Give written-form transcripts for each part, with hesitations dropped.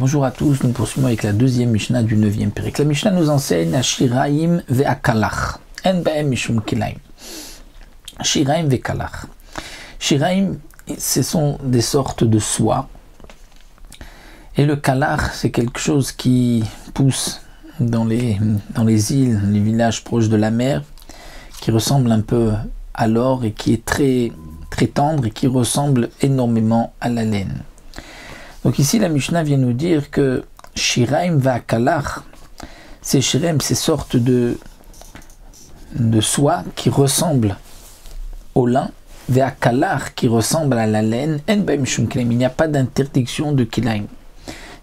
Bonjour à tous, nous poursuivons avec la deuxième Mishnah du 9e Pérek. La Mishnah nous enseigne à Shiraim ve'akalach, en ba'em mishum kilaim. Shiraim ve'kalach. Shiraim, ce sont des sortes de soie. Et le kalach, c'est quelque chose qui pousse dans les îles, les villages proches de la mer, qui ressemble un peu à l'or et qui est très, très tendre et qui ressemble énormément à la laine. Donc ici, la Mishnah vient nous dire que Shiraim ve'akalach, c'est Shiraim, ces sortes de soie qui ressemblent au lin, ve'akalach qui ressemble à la laine, en ba'em mishum kilaim. Il n'y a pas d'interdiction de kilaim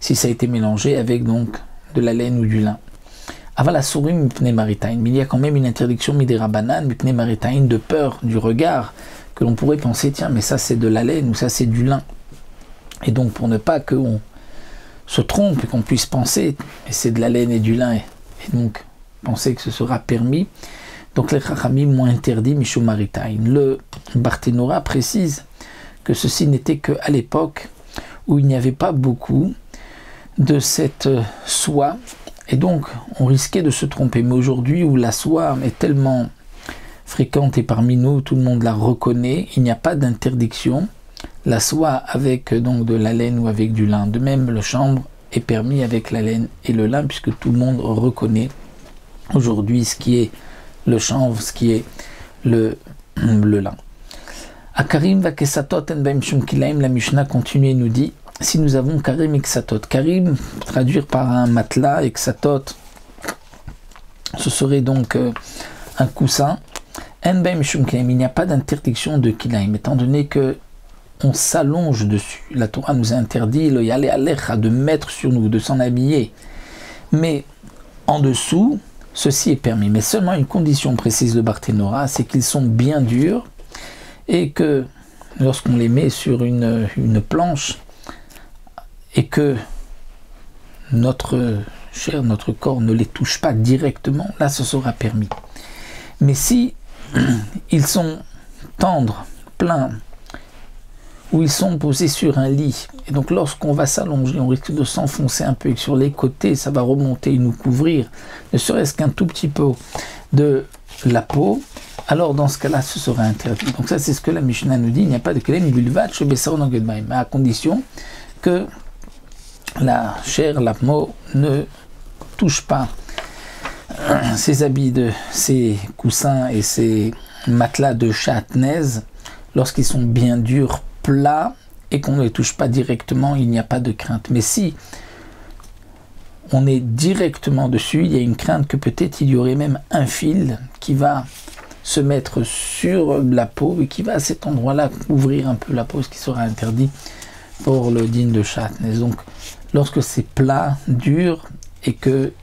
si ça a été mélangé avec donc de la laine ou du lin. Aval asurim mipnei maritain, mais il y a quand même une interdiction midei rabanan mipnei maritain, de peur du regard, que l'on pourrait penser tiens mais ça c'est de la laine ou ça c'est du lin. Et donc pour ne pas qu'on se trompe et qu'on puisse penser et c'est de la laine et du lin et donc penser que ce sera permis, donc les Chachamim m'ont interdit mishum maritain. Le Barthénora précise que ceci n'était qu'à l'époque où il n'y avait pas beaucoup de cette soie et donc on risquait de se tromper. Mais aujourd'hui où la soie est tellement fréquente et parmi nous tout le monde la reconnaît, il n'y a pas d'interdiction. La soie avec donc de la laine ou avec du lin. De même, le chanvre est permis avec la laine et le lin puisque tout le monde reconnaît aujourd'hui ce qui est le chanvre, ce qui est le lin. Akarim va kesatot en ba'em mishum kilaim, la Mishnah continue et nous dit si nous avons karim et ksatot. Karim, traduire par un matelas, et ksatot, ce serait donc un coussin. En ba'em mishum kilaim, il n'y a pas d'interdiction de kilaim, étant donné que on s'allonge dessus. La Torah nous a interdit le yale alecha, de mettre sur nous, de s'en habiller. Mais en dessous, ceci est permis. Mais seulement une condition précise de Barthénora, c'est qu'ils sont bien durs et que lorsqu'on les met sur une planche et que notre chair, notre corps ne les touche pas directement, là ce sera permis. Mais si ils sont tendres, pleins, où ils sont posés sur un lit, et donc lorsqu'on va s'allonger, on risque de s'enfoncer un peu, et que sur les côtés, ça va remonter et nous couvrir, ne serait-ce qu'un tout petit peu de la peau, alors dans ce cas-là, ce sera interdit. Donc ça, c'est ce que la Mishnah nous dit, il n'y a pas de kelem bulvat shebesaron angedmaim, à condition que la chair, la peau, ne touche pas ces habits, ces coussins et ces matelas de chatnaise, lorsqu'ils sont bien durs, plats et qu'on ne les touche pas directement, il n'y a pas de crainte. Mais si on est directement dessus, il y a une crainte que peut-être il y aurait même un fil qui va se mettre sur la peau et qui va à cet endroit-là couvrir un peu la peau, ce qui sera interdit pour le din de chatnez. Donc lorsque c'est plat, dur et que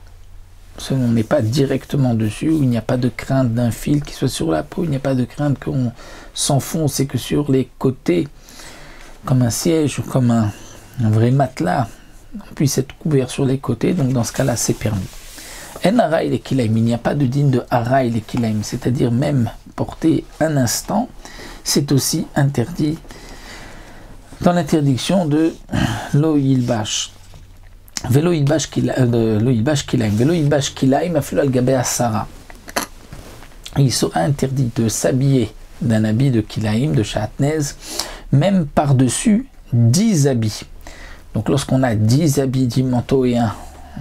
ce n'est pas directement dessus, où il n'y a pas de crainte d'un fil qui soit sur la peau, il n'y a pas de crainte qu'on s'enfonce et que sur les côtés, comme un siège ou comme un vrai matelas, on puisse être couvert sur les côtés, donc dans ce cas-là, c'est permis. En araï les kilaim, il n'y a pas de din de araï les kilaim, c'est-à-dire même porter un instant, c'est aussi interdit dans l'interdiction de lo yilbash. Velo yilbash kilaim, velo yilbash kilaim afilo al gabe asara. Il sera interdit de s'habiller d'un habit de kilaim, de chatnez, même par-dessus 10 habits. Donc lorsqu'on a 10 habits, 10 manteaux et un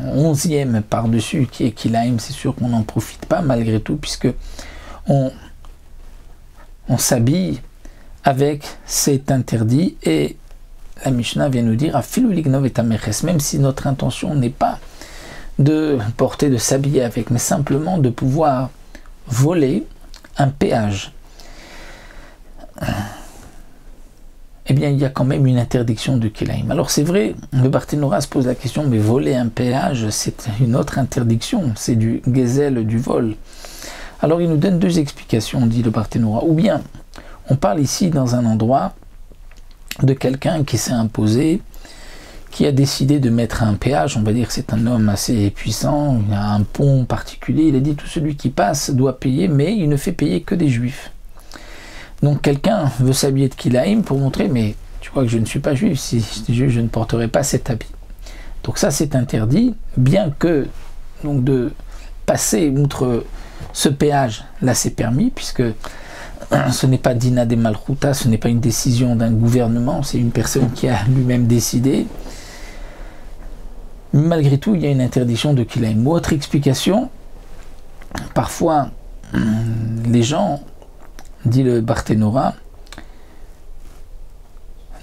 11e par-dessus qui est kilaim, c'est sûr qu'on n'en profite pas malgré tout, puisque on s'habille avec cet interdit. Et la Mishnah vient nous dire afilu lignov et ameches, même si notre intention n'est pas de porter, de s'habiller avec, mais simplement de pouvoir voler un péage, eh bien il y a quand même une interdiction de kilaim. Alors c'est vrai, le Barthénora se pose la question, mais voler un péage, c'est une autre interdiction, c'est du gezel, du vol. Alors il nous donne deux explications, dit le Barthénora. Ou bien, on parle ici dans un endroit de quelqu'un qui s'est imposé, qui a décidé de mettre un péage, on va dire que c'est un homme assez puissant, il a un pont particulier, il a dit tout celui qui passe doit payer, mais il ne fait payer que des juifs. Donc quelqu'un veut s'habiller de kilaim pour montrer, mais tu crois que je ne suis pas juif, si j'étais juif je ne porterais pas cet habit. Donc ça c'est interdit, bien que donc de passer outre ce péage, là c'est permis, puisque ce n'est pas Dina de Malchuta, ce n'est pas une décision d'un gouvernement, c'est une personne qui a lui-même décidé. Malgré tout, il y a une interdiction de Kilaim. Autre explication, parfois les gens, dit le Barthénora,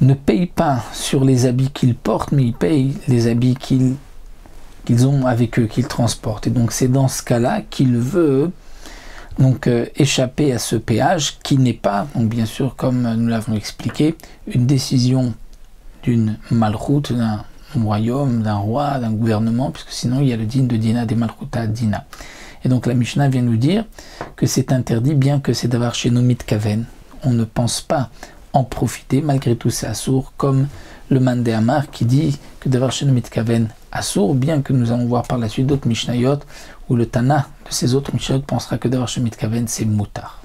ne payent pas sur les habits qu'ils portent, mais ils payent les habits qu'ils ont avec eux, qu'ils transportent. Et donc c'est dans ce cas-là qu'il veut donc échapper à ce péage qui n'est pas, donc bien sûr comme nous l'avons expliqué, une décision d'une malchoute, d'un royaume, d'un roi, d'un gouvernement, puisque sinon il y a le din de Dina des Malchuta Dina. Et donc la Mishnah vient nous dire que c'est interdit, bien que c'est d'avoir chez nous mitkaven. On ne pense pas en profiter, malgré tout c'est assour, comme le Mandé Amar qui dit que d'avoir chez nous mitkaven assour, bien que nous allons voir par la suite d'autres Mishnayot où le Tana de ces autres Mishnayot pensera que d'avoir chez mitkaven c'est moutar.